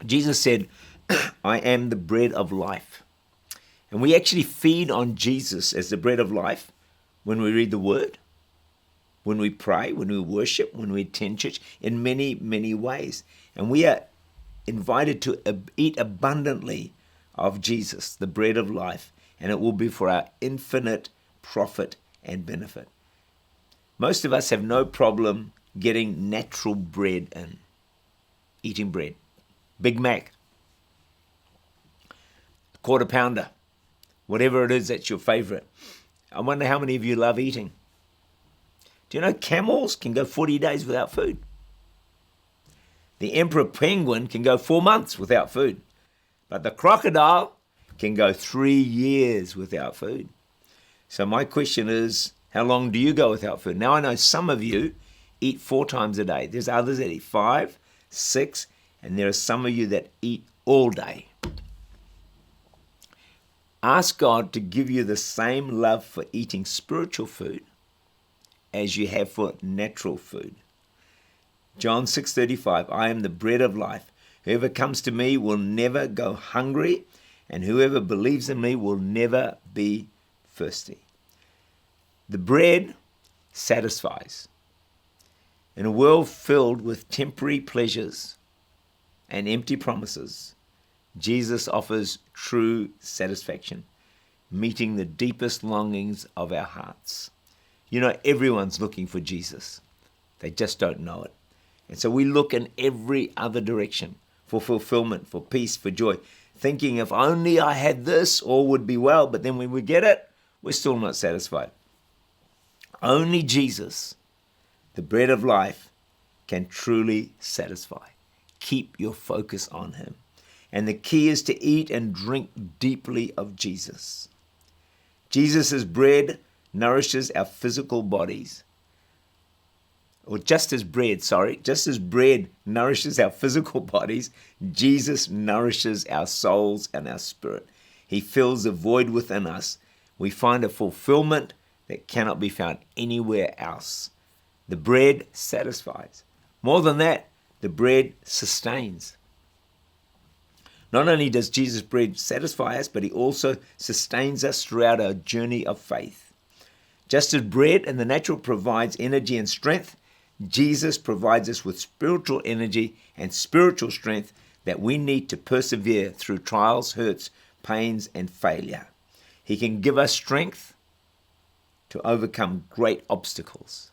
Jesus said, I am the bread of life. And we actually feed on Jesus as the bread of life when we read the Word, when we pray, when we worship, when we attend church, in many, many ways. And we are invited to eat abundantly of Jesus, the bread of life, and it will be for our infinite profit and benefit. Most of us have no problem getting natural bread in, eating bread. Big Mac, quarter pounder, whatever it is that's your favorite. I wonder how many of you love eating. Do you know camels can go 40 days without food? The emperor penguin can go 4 months without food. But the crocodile can go 3 years without food. So my question is, how long do you go without food? Now I know some of you eat 4 times a day. There's others that eat 5, 6, and there are some of you that eat all day. Ask God to give you the same love for eating spiritual food as you have for natural food. John 6:35, I am the bread of life. Whoever comes to me will never go hungry, and whoever believes in me will never be thirsty. The bread satisfies. In a world filled with temporary pleasures and empty promises, Jesus offers true satisfaction, meeting the deepest longings of our hearts. You know, everyone's looking for Jesus. They just don't know it. And so we look in every other direction for fulfillment, for peace, for joy, thinking if only I had this, all would be well. But then when we get it, we're still not satisfied. Only Jesus, the bread of life, can truly satisfy. Keep your focus on him. And the key is to eat and drink deeply of Jesus. Jesus' bread nourishes our physical bodies. Just as bread nourishes our physical bodies, Jesus nourishes our souls and our spirit. He fills the void within us. We find a fulfillment that cannot be found anywhere else. The bread satisfies. More than that, the bread sustains. Not only does Jesus' bread satisfy us, but he also sustains us throughout our journey of faith. Just as bread in the natural provides energy and strength, Jesus provides us with spiritual energy and spiritual strength that we need to persevere through trials, hurts, pains, and failure. He can give us strength to overcome great obstacles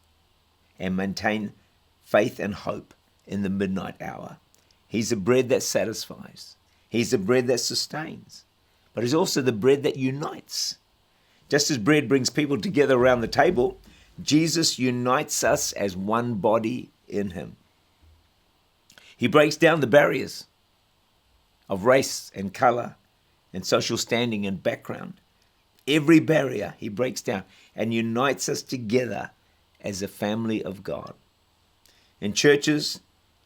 and maintain faith and hope in the midnight hour. He's the bread that satisfies. He's the bread that sustains. But he's also the bread that unites. Just as bread brings people together around the table, Jesus unites us as one body in him. He breaks down the barriers of race and color and social standing and background. Every barrier he breaks down and unites us together as a family of God. In churches,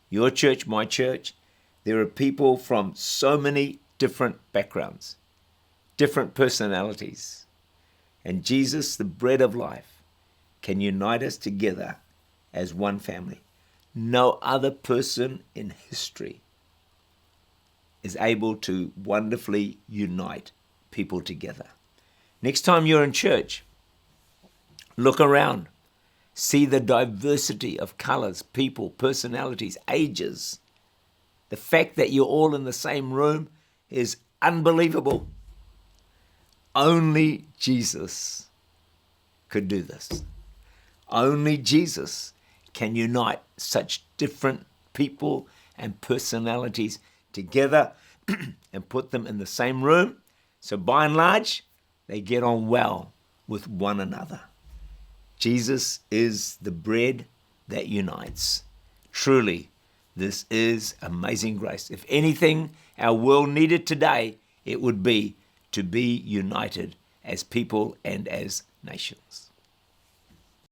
your church, my church, there are people from so many different backgrounds, different personalities. And Jesus, the bread of life, can unite us together as one family. No other person in history is able to wonderfully unite people together. Next time you're in church, look around. See the diversity of colors, people, personalities, ages. The fact that you're all in the same room is unbelievable. Only Jesus could do this. Only Jesus can unite such different people and personalities together and put them in the same room. So by and large, they get on well with one another. Jesus is the bread that unites. Truly, this is amazing grace. If anything our world needed today, it would be to be united as people and as nations.